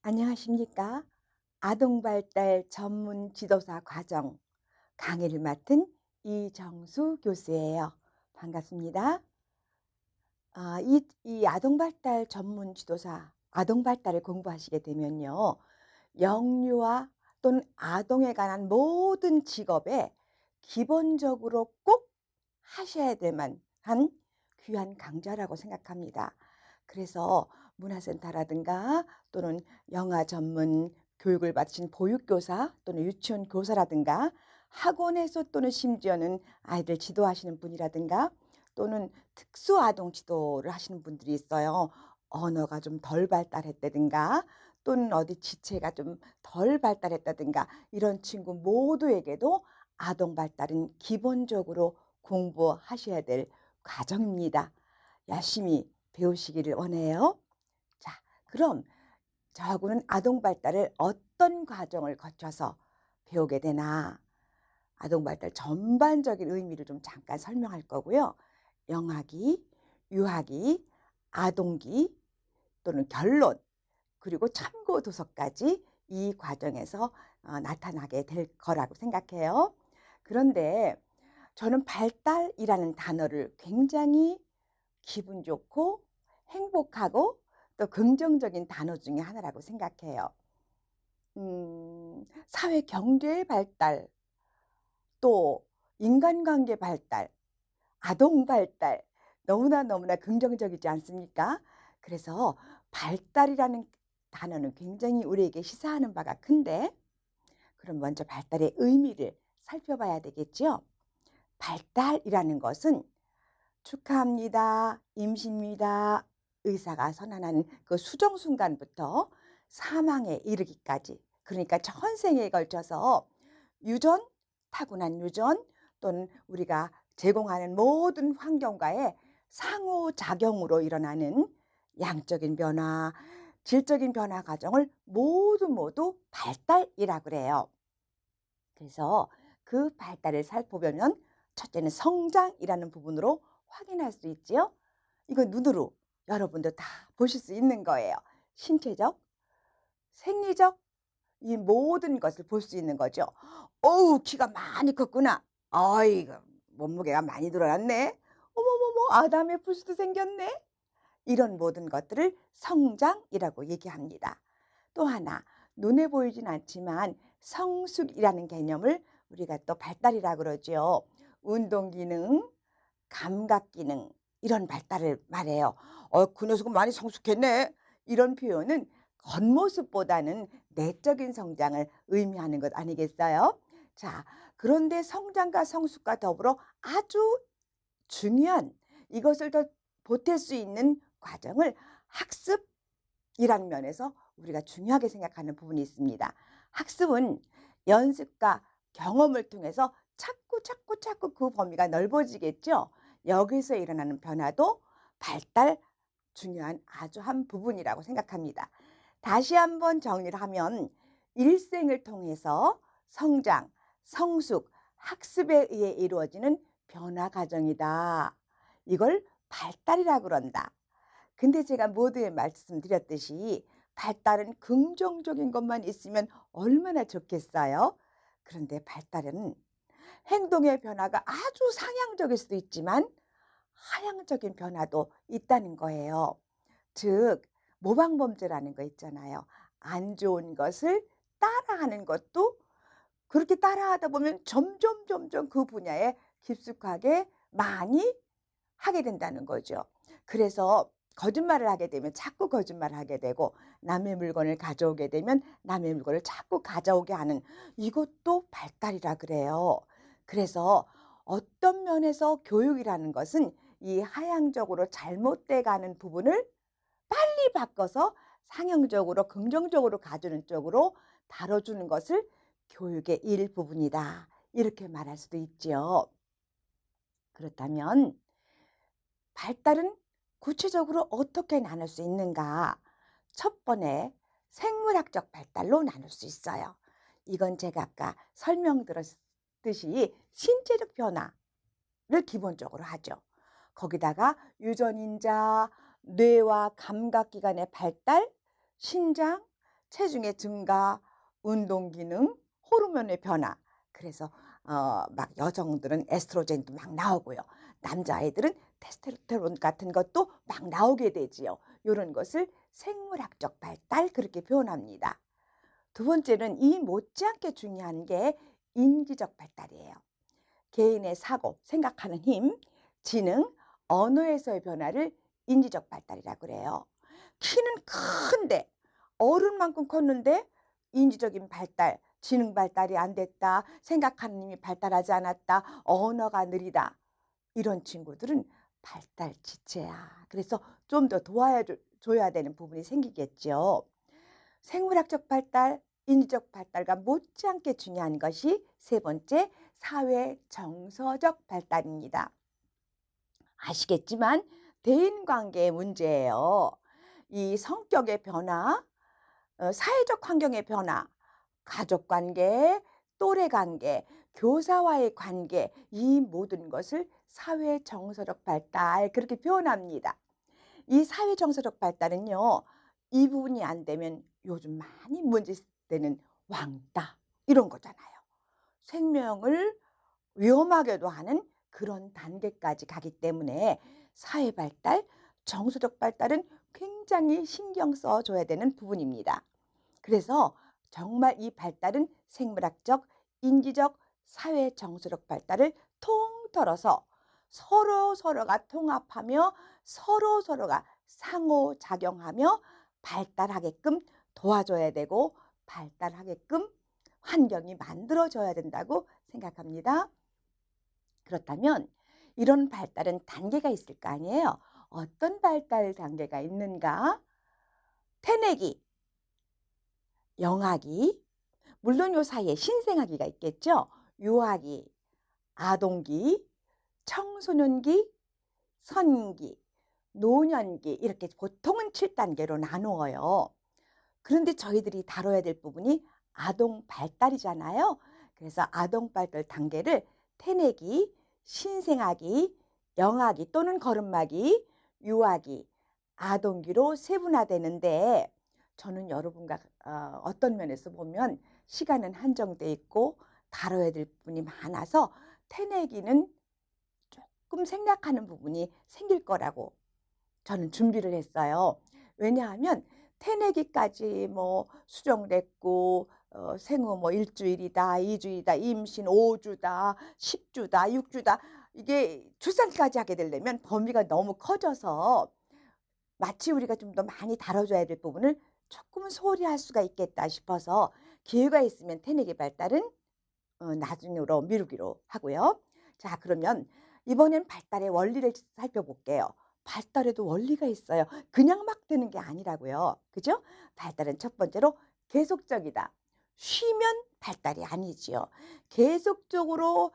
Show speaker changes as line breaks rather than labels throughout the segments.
안녕하십니까? 아동발달 전문 지도사 과정 강의를 맡은 이정수 교수예요. 반갑습니다. 이 아동발달 전문 지도사, 아동발달을 공부하시게 되면요. 영유아 또는 아동에 관한 모든 직업에 기본적으로 꼭 하셔야 될 만한 귀한 강좌라고 생각합니다. 그래서 문화센터라든가 또는 영아 전문 교육을 마친 보육교사 또는 유치원 교사라든가 학원에서 또는 심지어는 아이들 지도하시는 분이라든가 또는 특수아동 지도를 하시는 분들이 있어요. 언어가 좀 덜 발달했다든가 또는 어디 지체가 좀 덜 발달했다든가 이런 친구 모두에게도 아동 발달은 기본적으로 공부하셔야 될 과정입니다. 열심히 배우시기를 원해요. 자, 그럼 저하고는 아동 발달을 어떤 과정을 거쳐서 배우게 되나? 아동 발달 전반적인 의미를 좀 잠깐 설명할 거고요. 영아기, 유아기, 아동기 또는 결론 그리고 참고 도서까지 이 과정에서 나타나게 될 거라고 생각해요. 그런데 저는 발달이라는 단어를 굉장히 기분 좋고 행복하고 또 긍정적인 단어 중에 하나라고 생각해요. 사회 경제의 발달, 또 인간관계 발달, 아동 발달 너무나 너무나 긍정적이지 않습니까? 그래서 발달이라는 단어는 굉장히 우리에게 시사하는 바가 큰데 그럼 먼저 발달의 의미를 살펴봐야 되겠죠. 발달이라는 것은 축하합니다, 임신입니다, 의사가 선언하는 그 수정 순간부터 사망에 이르기까지 그러니까 전생에 걸쳐서 유전, 타고난 유전 또는 우리가 제공하는 모든 환경과의 상호작용으로 일어나는 양적인 변화, 질적인 변화 과정을 모두 발달이라 그래요. 그래서 그 발달을 살펴보면 첫째는 성장이라는 부분으로 확인할 수 있지요. 이거 눈으로 여러분도 다 보실 수 있는 거예요. 신체적, 생리적 이 모든 것을 볼 수 있는 거죠. 어우 키가 많이 컸구나. 아이고 몸무게가 많이 늘어났네. 어머머머 아담의 뿔수도 생겼네. 이런 모든 것들을 성장이라고 얘기합니다. 또 하나 눈에 보이진 않지만 성숙이라는 개념을 우리가 또 발달이라 그러죠. 운동 기능, 감각 기능 이런 발달을 말해요. 그 녀석은 많이 성숙했네. 이런 표현은 겉모습보다는 내적인 성장을 의미하는 것 아니겠어요? 자, 그런데 성장과 성숙과 더불어 아주 중요한 이것을 더 보탤 수 있는 과정을 학습이라는 면에서 우리가 중요하게 생각하는 부분이 있습니다. 학습은 연습과 경험을 통해서 자꾸 그 범위가 넓어지겠죠. 여기서 일어나는 변화도 발달 중요한 아주 한 부분이라고 생각합니다. 다시 한번 정리를 하면 일생을 통해서 성장, 성숙, 학습에 의해 이루어지는 변화 과정이다. 이걸 발달이라 그런다. 근데 제가 모두에 말씀드렸듯이 발달은 긍정적인 것만 있으면 얼마나 좋겠어요. 그런데 발달은 행동의 변화가 아주 상향적일 수도 있지만 하향적인 변화도 있다는 거예요. 즉 모방범죄라는 거 있잖아요. 안 좋은 것을 따라하는 것도 그렇게 따라하다 보면 점점 그 분야에 깊숙하게 많이 하게 된다는 거죠. 그래서 거짓말을 하게 되면 자꾸 거짓말을 하게 되고 남의 물건을 가져오게 되면 남의 물건을 자꾸 가져오게 하는 이것도 발달이라 그래요. 그래서 어떤 면에서 교육이라는 것은 이 하향적으로 잘못돼 가는 부분을 빨리 바꿔서 상향적으로 긍정적으로 가주는 쪽으로 다뤄주는 것을 교육의 일부분이다. 이렇게 말할 수도 있죠. 그렇다면 발달은 구체적으로 어떻게 나눌 수 있는가? 첫 번에 생물학적 발달로 나눌 수 있어요. 이건 제가 아까 설명드렸듯이 신체적 변화를 기본적으로 하죠. 거기다가 유전인자, 뇌와 감각기관의 발달, 신장, 체중의 증가, 운동 기능, 호르몬의 변화. 그래서 막 여성들은 에스트로겐도 막 나오고요. 남자아이들은 테스토스테론 같은 것도 막 나오게 되지요. 요런 것을 생물학적 발달 그렇게 표현합니다. 두 번째는 이 못지않게 중요한 게 인지적 발달이에요. 개인의 사고, 생각하는 힘, 지능, 언어에서의 변화를 인지적 발달이라고 그래요. 키는 큰데 어른만큼 컸는데 인지적인 발달, 지능 발달이 안 됐다, 생각하는 힘이 발달하지 않았다, 언어가 느리다. 이런 친구들은 발달 지체야. 그래서 좀 더 도와줘야 되는 부분이 생기겠죠. 생물학적 발달, 인지적 발달과 못지않게 중요한 것이 세 번째, 사회 정서적 발달입니다. 아시겠지만 대인관계의 문제예요. 이 성격의 변화, 사회적 환경의 변화, 가족관계, 또래관계, 교사와의 관계, 이 모든 것을 사회정서적 발달 그렇게 표현합니다. 이 사회정서적 발달은요. 이 부분이 안 되면 요즘 많이 문제되는 왕따 이런 거잖아요. 생명을 위험하게도 하는 그런 단계까지 가기 때문에 사회 발달, 정서적 발달은 굉장히 신경 써 줘야 되는 부분입니다. 그래서 정말 이 발달은 생물학적, 인지적, 사회 정서적 발달을 통틀어서 서로가 통합하며 서로가 상호작용하며 발달하게끔 도와줘야 되고 발달하게끔 환경이 만들어져야 된다고 생각합니다. 그렇다면 이런 발달은 단계가 있을 거 아니에요. 어떤 발달 단계가 있는가? 태내기, 영아기, 물론 요 사이에 신생아기가 있겠죠. 유아기, 아동기, 청소년기, 성인기, 노년기 이렇게 보통은 7단계로 나누어요. 그런데 저희들이 다뤄야 될 부분이 아동 발달이잖아요. 그래서 아동 발달 단계를 태내기, 신생아기, 영아기 또는 걸음마기, 유아기, 아동기로 세분화되는데 저는 여러분과 어떤 면에서 보면 시간은 한정돼 있고 다뤄야 될 부분이 많아서 태내기는 조금 생략하는 부분이 생길 거라고 저는 준비를 했어요. 왜냐하면 태내기까지 뭐 수정됐고 생후 뭐 1주일이다, 2주이다, 임신 5주다, 10주다, 6주다 이게 출산까지 하게 되려면 범위가 너무 커져서 마치 우리가 좀 더 많이 다뤄줘야 될 부분을 조금은 소홀히 할 수가 있겠다 싶어서 기회가 있으면 태내기 발달은 나중으로 미루기로 하고요. 자, 그러면 이번엔 발달의 원리를 살펴볼게요. 발달에도 원리가 있어요. 그냥 막 되는 게 아니라고요. 그죠? 발달은 첫 번째로 계속적이다. 쉬면 발달이 아니지요. 계속적으로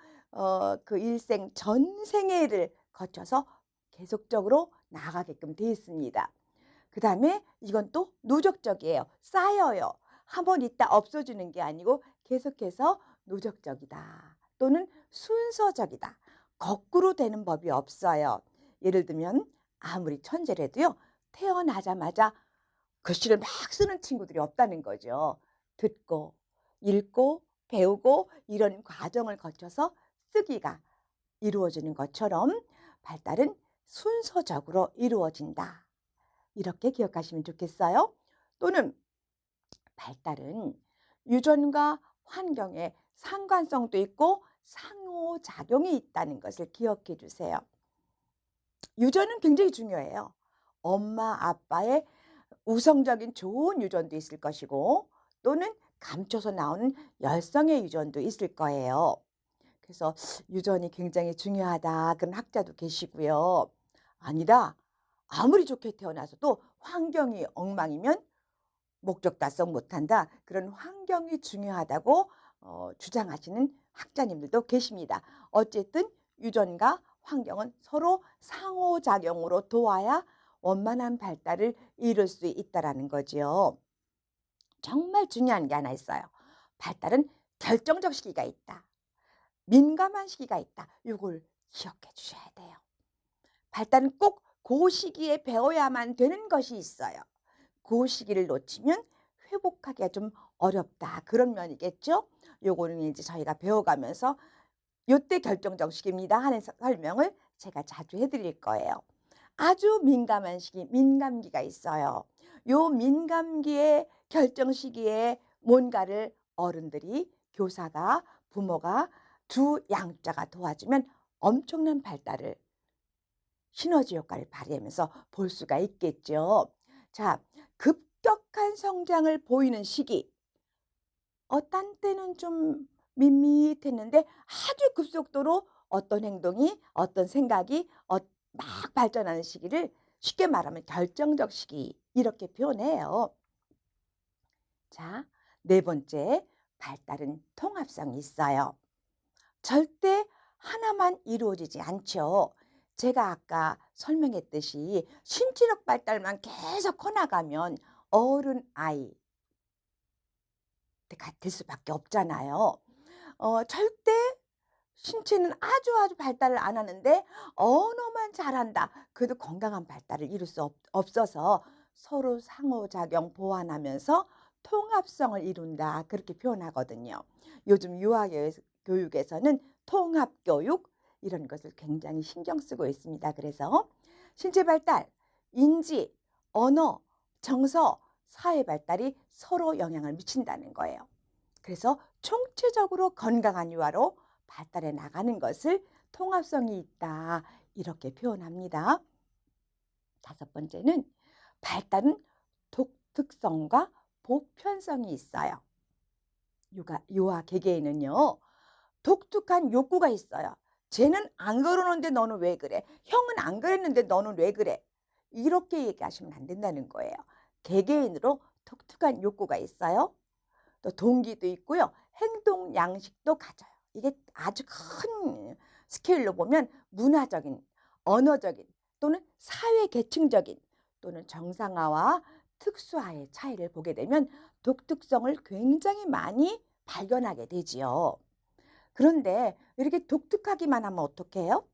그 일생 전생애를 거쳐서 계속적으로 나아가게끔 되어 있습니다. 그다음에 이건 또 누적적이에요. 쌓여요. 한 번 있다 없어지는 게 아니고 계속해서 누적적이다. 또는 순서적이다. 거꾸로 되는 법이 없어요. 예를 들면 아무리 천재라도요. 태어나자마자 글씨를 막 쓰는 친구들이 없다는 거죠. 듣고 읽고 배우고 이런 과정을 거쳐서 쓰기가 이루어지는 것처럼 발달은 순서적으로 이루어진다. 이렇게 기억하시면 좋겠어요. 또는 발달은 유전과 환경의 상관성도 있고 상호작용이 있다는 것을 기억해 주세요. 유전은 굉장히 중요해요. 엄마, 아빠의 우성적인 좋은 유전도 있을 것이고 또는 감춰서 나오는 열성의 유전도 있을 거예요. 그래서 유전이 굉장히 중요하다 그런 학자도 계시고요. 아니다. 아무리 좋게 태어나서도 환경이 엉망이면 목적 달성 못한다. 그런 환경이 중요하다고 주장하시는 학자님들도 계십니다. 어쨌든 유전과 환경은 서로 상호작용으로 도와야 원만한 발달을 이룰 수 있다라는 거지요. 정말 중요한 게 하나 있어요. 발달은 결정적 시기가 있다. 민감한 시기가 있다. 이걸 기억해 주셔야 돼요. 발달은 꼭 그 시기에 배워야만 되는 것이 있어요. 그 시기를 놓치면 회복하기가 좀 어렵다. 그런 면이겠죠? 요거는 이제 저희가 배워가면서 요때 결정적 시기입니다 하는 설명을 제가 자주 해 드릴 거예요. 아주 민감한 시기, 민감기가 있어요. 요 민감기의 결정 시기에 뭔가를 어른들이, 교사가, 부모가 두 양자가 도와주면 엄청난 발달을, 시너지 효과를 발휘하면서 볼 수가 있겠죠. 자, 급격한 성장을 보이는 시기. 딴 때는 좀 밋밋했는데 아주 급속도로 어떤 행동이, 어떤 생각이 막 발전하는 시기를 쉽게 말하면 결정적 시기 이렇게 표현해요. 자, 네 번째, 발달은 통합성이 있어요. 절대 하나만 이루어지지 않죠. 제가 아까 설명했듯이 신체적 발달만 계속 커나가면 어른 아이 같을 수밖에 없잖아요. 절대 신체는 아주 발달을 안 하는데 언어만 잘한다. 그래도 건강한 발달을 이룰 수 없어서 서로 상호작용 보완하면서 통합성을 이룬다. 그렇게 표현하거든요. 요즘 교육에서는 통합교육 이런 것을 굉장히 신경 쓰고 있습니다. 그래서 신체 발달, 인지, 언어, 정서, 사회 발달이 서로 영향을 미친다는 거예요. 그래서 총체적으로 건강한 유아로 발달해 나가는 것을 통합성이 있다. 이렇게 표현합니다. 다섯 번째는 발달은 독특성과 보편성이 있어요. 유아 개개인은요. 독특한 욕구가 있어요. 쟤는 안 그러는데 너는 왜 그래? 형은 안 그랬는데 너는 왜 그래? 이렇게 얘기하시면 안 된다는 거예요. 개개인으로 독특한 욕구가 있어요. 또 동기도 있고요. 행동 양식도 가져요. 이게 아주 큰 스케일로 보면 문화적인, 언어적인 또는 사회 계층적인 또는 정상화와 특수화의 차이를 보게 되면 독특성을 굉장히 많이 발견하게 되지요. 그런데 이렇게 독특하기만 하면 어떡해요?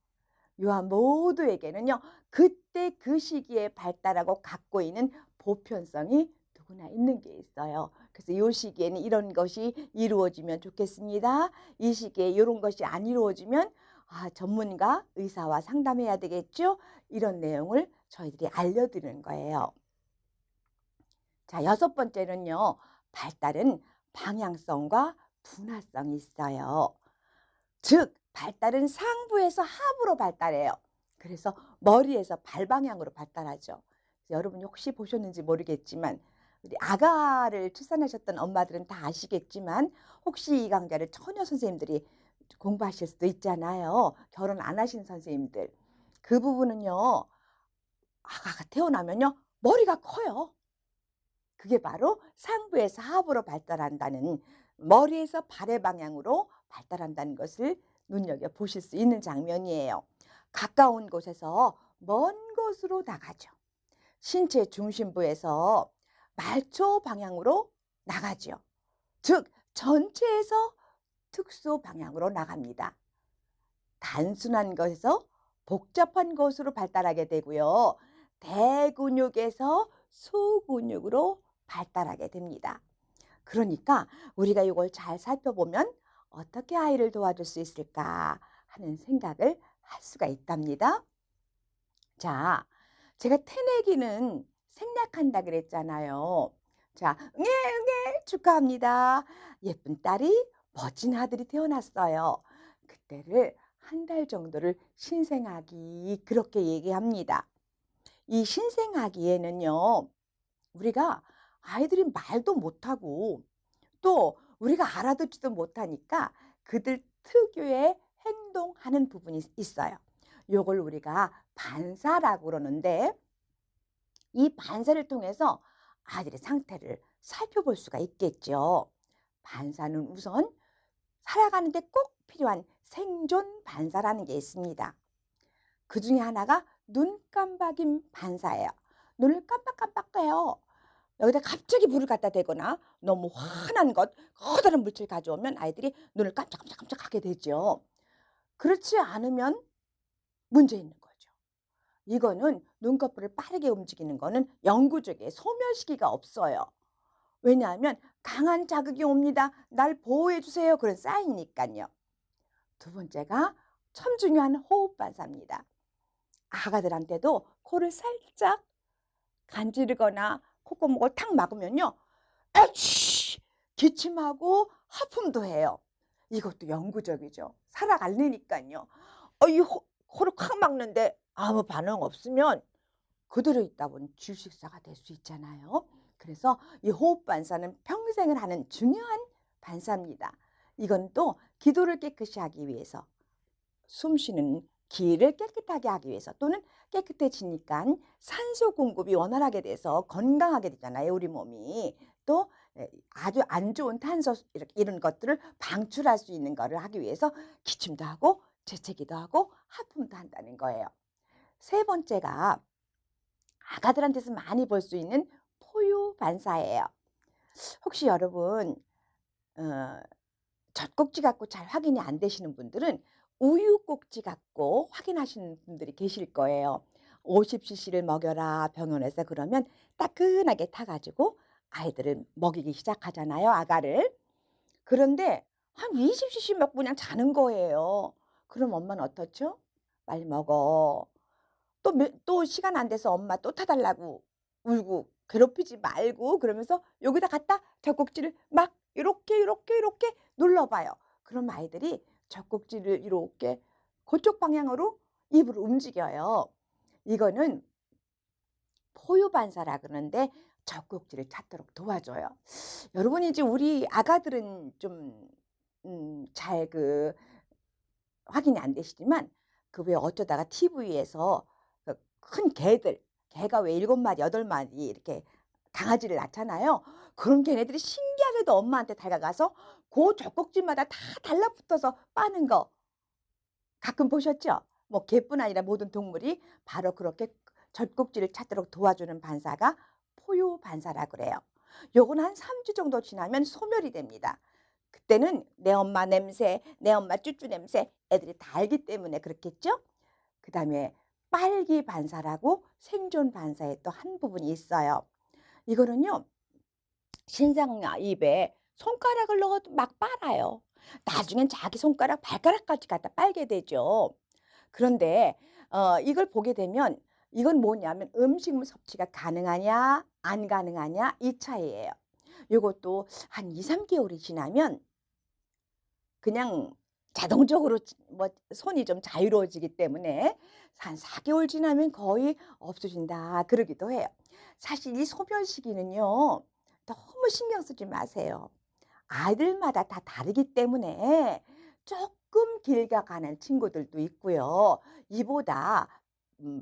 유아 모두에게는요. 그때 그 시기에 발달하고 갖고 있는 보편성이 누구나 있는 게 있어요. 그래서 이 시기에는 이런 것이 이루어지면 좋겠습니다. 이 시기에 이런 것이 안 이루어지면 전문가, 의사와 상담해야 되겠죠. 이런 내용을 저희들이 알려드리는 거예요. 자, 여섯 번째는요. 발달은 방향성과 분화성이 있어요. 즉 발달은 상부에서 하부로 발달해요. 그래서 머리에서 발방향으로 발달하죠. 여러분이 혹시 보셨는지 모르겠지만 우리 아가를 출산하셨던 엄마들은 다 아시겠지만 혹시 이 강좌를 처녀 선생님들이 공부하실 수도 있잖아요. 결혼 안 하신 선생님들. 그 부분은요. 아가가 태어나면요. 머리가 커요. 그게 바로 상부에서 하부로 발달한다는, 머리에서 발의 방향으로 발달한다는 것을 눈여겨보실 수 있는 장면이에요. 가까운 곳에서 먼 곳으로 나가죠. 신체 중심부에서 말초 방향으로 나가죠. 즉 전체에서 특수 방향으로 나갑니다. 단순한 것에서 복잡한 것으로 발달하게 되고요. 대근육에서 소근육으로 발달하게 됩니다. 그러니까 우리가 이걸 잘 살펴보면 어떻게 아이를 도와줄 수 있을까 하는 생각을 할 수가 있답니다. 자, 제가 태내기는 생략한다 그랬잖아요. 자, 응애 축하합니다. 예쁜 딸이, 멋진 아들이 태어났어요. 그때를 한 달 정도를 신생아기 그렇게 얘기합니다. 이 신생아기에는요. 우리가 아이들이 말도 못하고 또 우리가 알아듣지도 못하니까 그들 특유의 행동하는 부분이 있어요. 요걸 우리가 반사라고 그러는데 이 반사를 통해서 아이들의 상태를 살펴볼 수가 있겠죠. 반사는 우선 살아가는데 꼭 필요한 생존 반사라는 게 있습니다. 그 중에 하나가 눈 깜박임 반사예요. 눈을 깜빡깜빡해요. 여기다 갑자기 불을 갖다 대거나 너무 환한 것, 커다란 물질 가져오면 아이들이 눈을 깜짝깜짝깜짝하게 되죠. 그렇지 않으면 문제 있는 거죠. 이거는 눈꺼풀을 빠르게 움직이는 거는 영구적이에요. 소멸시기가 없어요. 왜냐하면 강한 자극이 옵니다. 날 보호해 주세요. 그런 사인이니까요. 두 번째가 참 중요한 호흡 반사입니다. 아가들한테도 코를 살짝 간지르거나 콧구멍을 탁 막으면요. 아치! 기침하고 하품도 해요. 이것도 영구적이죠. 살아가려니까요. 이 코를 콱 막는데 아무 반응 없으면 그대로 있다 보니 질식사가 될 수 있잖아요. 그래서 이 호흡 반사는 평생을 하는 중요한 반사입니다. 이건 또 기도를 깨끗이 하기 위해서, 숨 쉬는 기를 깨끗하게 하기 위해서, 또는 깨끗해지니까 산소 공급이 원활하게 돼서 건강하게 되잖아요, 우리 몸이. 또 아주 안 좋은 탄소 이렇게 이런 것들을 방출할 수 있는 거를 하기 위해서 기침도 하고 재채기도 하고 하품도 한다는 거예요. 세 번째가 아가들한테서 많이 볼 수 있는 포유 반사예요. 혹시 여러분 어 젖꼭지 갖고 잘 확인이 안 되시는 분들은 우유 꼭지 갖고 확인하시는 분들이 계실 거예요. 50cc를 먹여라 병원에서 그러면 따끈하게 타 가지고 아이들을 먹이기 시작하잖아요, 아가를. 그런데 한 20cc 먹고 그냥 자는 거예요. 그럼 엄마는 어떻죠? "빨리 먹어." 또 시간 안 돼서 엄마 또 타 달라고 울고 괴롭히지 말고 그러면서 여기다 갖다 젖꼭지를 막 요렇게, 요렇게, 요렇게 눌러 봐요. 그럼 아이들이 젖꼭지를 이렇게 그쪽 방향으로 입을 움직여요. 이거는 포유 반사라 그러는데 젖꼭지를 찾도록 도와줘요. 여러분이 이제 우리 아가들은 좀 잘 확인이 안 되시지만 그 외에 어쩌다가 TV에서 그 큰 개가 왜 7 마리 8 마리 이렇게 강아지를 낳잖아요. 그런 개네들이 신기하게도 엄마한테 다가가서 그 젖꼭지마다 다 달라붙어서 빠는 거 가끔 보셨죠? 뭐 개뿐 아니라 모든 동물이 바로 그렇게 젖꼭지를 찾도록 도와주는 반사가 포유 반사라 그래요. 요건 한 3주 정도 지나면 소멸이 됩니다. 그때는 내 엄마 냄새, 내 엄마 쭈쭈 냄새 애들이 다 알기 때문에 그렇겠죠? 그다음에 빨기 반사라고 생존 반사의 또 한 부분이 있어요. 이거는요. 신생아 입에 손가락을 넣어도 막 빨아요. 나중엔 자기 손가락, 발가락까지 갖다 빨게 되죠. 그런데 이걸 보게 되면 이건 뭐냐면 음식물 섭취가 가능하냐 안 가능하냐 이 차이예요. 요것도 한 2-3 개월이 지나면 그냥 자동적으로 뭐 손이 좀 자유로워지기 때문에 한 4 개월 지나면 거의 없어진다 그러기도 해요. 사실 이 소변 시기는요. 너무 신경 쓰지 마세요. 아이들마다 다 다르기 때문에 조금 길게 가는 친구들도 있고요. 이보다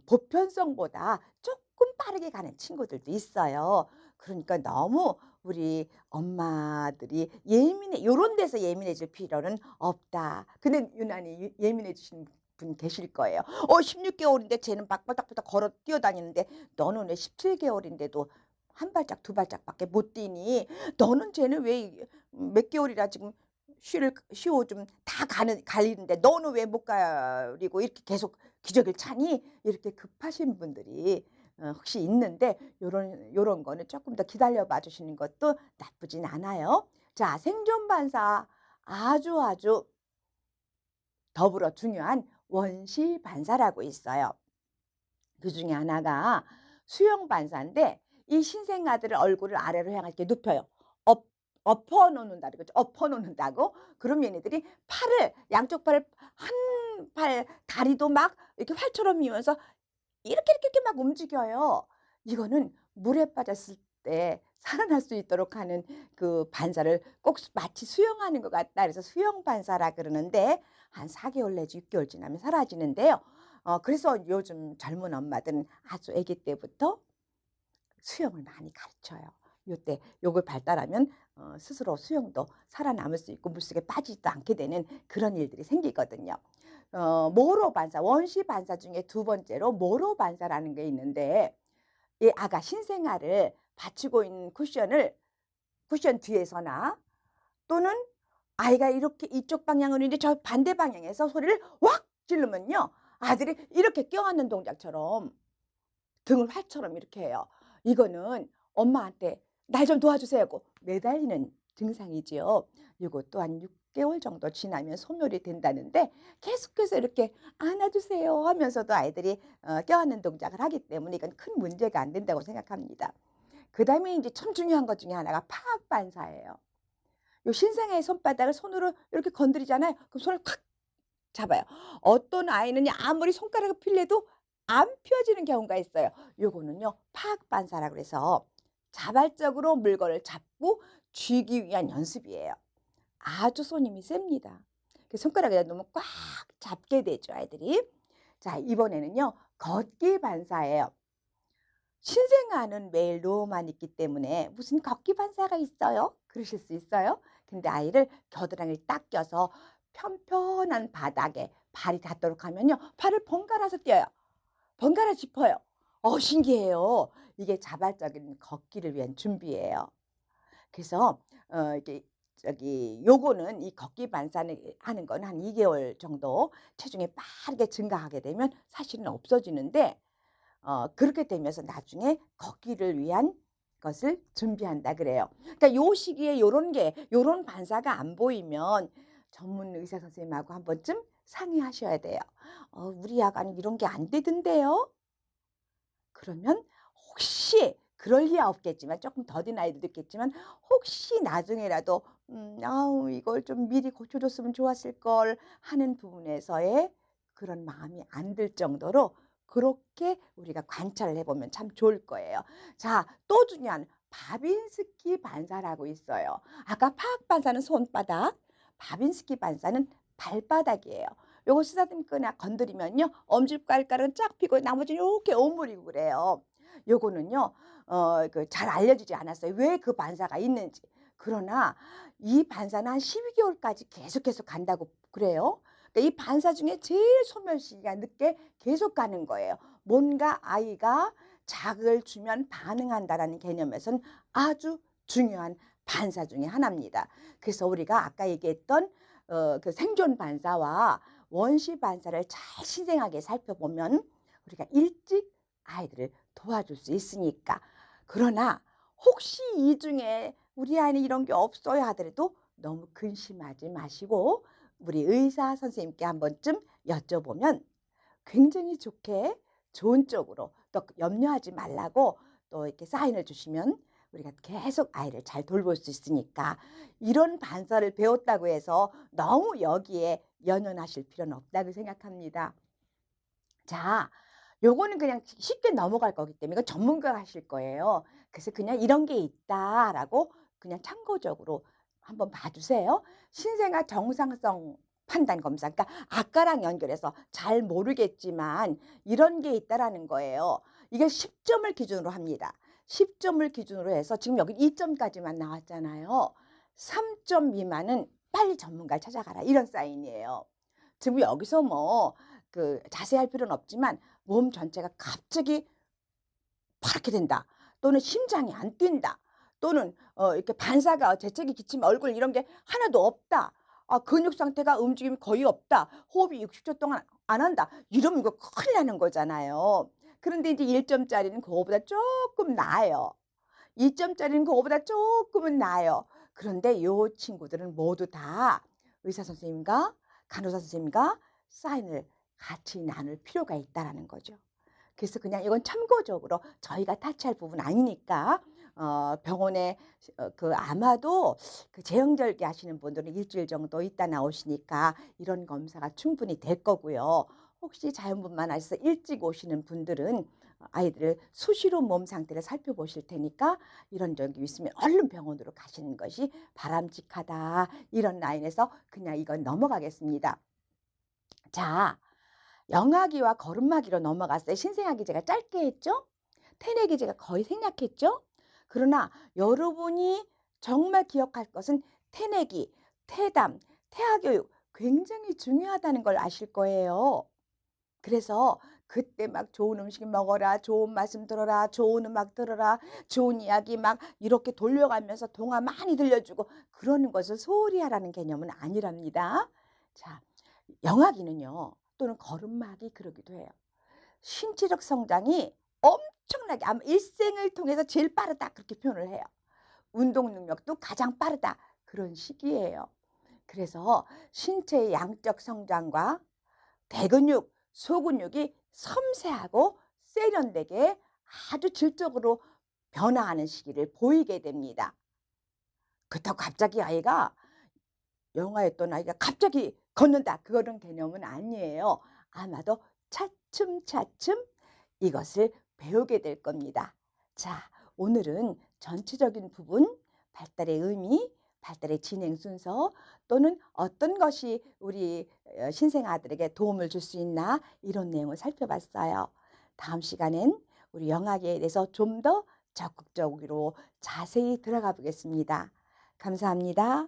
보편성보다 조금 빠르게 가는 친구들도 있어요. 그러니까 너무 우리 엄마들이 예민해 요런 데서 예민해질 필요는 없다. 근데 유난히 예민해지시는 분 계실 거예요. 16 개월인데 쟤는 막 바닥바닥 걸어 뛰어다니는데 너는 왜 17 개월인데도 한 발짝 두 발짝밖에 못 뛰니? 너는 쟤는 왜 몇 개월이라 지금 쉬어 좀 다 가는 갈리는데 너는 왜 못 가리고 이렇게 계속 기저귀를 차니? 이렇게 급하신 분들이 혹시 있는데 요런 거는 조금 더 기다려 봐 주시는 것도 나쁘진 않아요. 자, 생존 반사 아주 더불어 중요한 원시 반사라고 있어요. 그중에 하나가 수영 반사인데 이 신생아들의 얼굴을 아래로 향해 이렇게 눕혀요. 엎 엎어 놓는다 그러죠. 엎어 놓는다고. 그럼 얘네들이 팔을 양쪽 팔을 한 팔 다리도 막 이렇게 활처럼 미면서 이렇게 막 움직여요. 이거는 물에 빠졌을 때 살아날 수 있도록 하는 그 반사를 꼭 마치 수영하는 것 같다 그래서 수영 반사라 그러는데 한 4 개월 내지 6 개월 지나면 사라지는데요. 그래서 요즘 젊은 엄마들은 아주 아기 때부터 수영을 많이 가르쳐요. 요때 요걸 발달하면 스스로 수영도 살아남을 수 있고 물속에 빠지지도 않게 되는 그런 일들이 생기거든요. 모로 반사, 원시 반사 중에 두 번째로 모로 반사라는 게 있는데 이 아가 신생아를 받치고 있는 쿠션 뒤에서나 또는 아이가 이렇게 이쪽 방향으로 있는데 저 반대 방향에서 소리를 확 지르면요. 아들이 이렇게 껴안는 동작처럼 등을 활처럼 이렇게 해요. 이거는 엄마한테 "날 좀 도와주세요." 하고 매달리는 증상이지요. 이것 또한 6개월 정도 지나면 소멸이 된다는데 계속해서 이렇게 안아주세요 하면서도 아이들이 껴안는 동작을 하기 때문에 이건 큰 문제가 안 된다고 생각합니다. 그다음에 이제 참 중요한 것 중에 하나가 파악 반사예요. 요 신생아의 손바닥을 손으로 이렇게 건드리잖아요. 그럼 손을 콱 잡아요. 어떤 아이는 아무리 손가락을 필래도 안 펴지는 경우가 있어요. 요거는요 파악 반사라 그래서 자발적으로 물건을 잡고 쥐기 위한 연습이에요. 아주 손 힘이 셉니다. 그 손가락에다 놓으면 꽉 잡게 되죠, 아이들이. 자, 이번에는요 걷기 반사예요. 신생아는 매일 누워만 있기 때문에 "무슨 걷기 반사가 있어요?" 그러실 수 있어요. 근데 아이를 겨드랑이를 딱 껴서 편편한 바닥에 발이 닿도록 하면요 발을 번갈아서 뛰어요. 번갈아 짚어요. 신기해요. 이게 자발적인 걷기를 위한 준비예요. 그래서 이게 요거는 이 걷기 반사는 하는 건 한 2 개월 정도 체중이 빠르게 증가하게 되면 사실은 없어지는데 그렇게 되면서 나중에 걷기를 위한 것을 준비한다 그래요. 그러니까 요 시기에 요런 반사가 안 보이면 전문 의사 선생님하고 한 번쯤 상의하셔야 돼요. "우리 아가는 이런 게 안 되던데요." 그러면 혹시 그럴 리야 없겠지만 조금 더딘 아이들도 있겠지만 혹시 나중에라도 '아우 이걸 좀 미리 고쳐 줬으면 좋았을 걸.' 하는 부분에서의 그런 마음이 안 들 정도로 그렇게 우리가 관찰을 해 보면 참 좋을 거예요. 자, 또 중요한 바빈스키 반사라고 있어요. 아까 파악 반사는 손바닥, 바빈스키 반사는 발바닥이에요. 요거 쓰다듬거나 건드리면요 엄지발가락은 쫙 펴고 나머지는 요렇게 오므리고 그래요. 요거는요 잘 알려지지 않았어요, 왜 그 반사가 있는지. 그러나 이 반사는 한 12 개월까지 계속해서 간다고 그래요. 그러니까 이 반사 중에 제일 소멸 시기가 늦게 계속 가는 거예요. 뭔가 아이가 자극을 주면 반응한다라는 개념에선 아주 중요한 반사 중에 하나입니다. 그래서 우리가 아까 얘기했던 그 생존 반사와 원시 반사를 잘 신중하게 살펴보면 우리가 일찍 아이들을 도와줄 수 있으니까. 그러나 혹시 이 중에 우리 아이는 이런 게 없어요 하더라도 너무 근심하지 마시고 우리 의사 선생님께 한 번쯤 여쭤보면 굉장히 좋게 좋은 쪽으로 또 염려하지 말라고 또 이렇게 사인을 주시면 우리가 계속 아이를 잘 돌볼 수 있으니까 이런 반사를 배웠다고 해서 너무 여기에 연연하실 필요는 없다고 생각합니다. 자, 요거는 그냥 쉽게 넘어갈 거기 때문에 이건 전문가가 하실 거예요. 그래서 그냥 "이런 게 있다."라고 그냥 참고적으로 한번 봐 주세요. 신생아 정상성 판단 검사, 그러니까 아까랑 연결해서 잘 모르겠지만 "이런 게 있다."라는 거예요. 이게 10 점을 기준으로 합니다. 10 점을 기준으로 해서 지금 여기 2 점까지만 나왔잖아요. 3점 미만은 "빨리 전문가를 찾아가라." 이런 사인이에요. 지금 여기서 뭐 자세할 필요는 없지만 몸 전체가 갑자기 파랗게 된다. 또는 심장이 안 뛴다. 또는 이렇게 반사가 재채기, 기침, 얼굴 이런 게 하나도 없다. 근육 상태가 움직임이 거의 없다. 호흡이 60초 동안 안 한다. 이러면 이거 큰일 나는 거잖아요. 그런데 이제 1 점짜리는 그거보다 쪼끔 나아요. 2 점짜리는 그거보다 쪼끔은 나아요. 그런데 요 친구들은 모두 다 의사 선생님과 간호사 선생님과 사인을 같이 나눌 필요가 있다라는 거죠. 그래서 그냥 이건 참고적으로 저희가 타치할 부분 아니니까 병원에 아마도 제형절개 하시는 분들은 일 주일 정도 있다 나오시니까 이런 검사가 충분히 될 거고요. 혹시 자연분만 하셔서 일찍 오시는 분들은 아이들을 수시로 몸 상태를 살펴보실 테니까 이런 적이 있으면 얼른 병원으로 가시는 것이 바람직하다. 이런 라인에서 그냥 이건 넘어가겠습니다. 자, 영아기와 걸음마기로 넘어갔어요. 신생아기 제가 짧게 했죠? 태내기 제가 거의 생략했죠? 그러나 여러분이 정말 기억할 것은 태내기, 태담, 태아교육 굉장히 중요하다는 걸 아실 거예요. 그래서 그때 막 "좋은 음식 먹어라. 좋은 말씀 들어라. 좋은 음악 들어라. 좋은 이야기" 막 이렇게 돌려가면서 동화 많이 들려주고 그러는 것을 소홀히 하라는 개념은 아니랍니다. 자, 영아기는요 또는 걸음마기 그러기도 해요. 신체적 성장이 엄청나게 아마 일생을 통해서 제일 빠르다 그렇게 표현을 해요. 운동 능력도 가장 빠르다. 그런 시기예요. 그래서 신체의 양적 성장과 대근육, 소근육이 섬세하고 세련되게 아주 질적으로 변화하는 시기를 보이게 됩니다. 그렇다고 갑자기 아이가 영화에 떤 아이가 갑자기 걷는다. 그런 개념은 아니에요. 아마도 차츰차츰 이것을 배우게 될 겁니다. 자, 오늘은 전체적인 부분, 발달의 의미, 발달의 진행 순서 또는 어떤 것이 우리 신생아들에게 도움을 줄 수 있나 이런 내용을 살펴봤어요. 다음 시간엔 우리 영아계에 대해서 좀 더 적극적으로 자세히 들어가 보겠습니다. 감사합니다.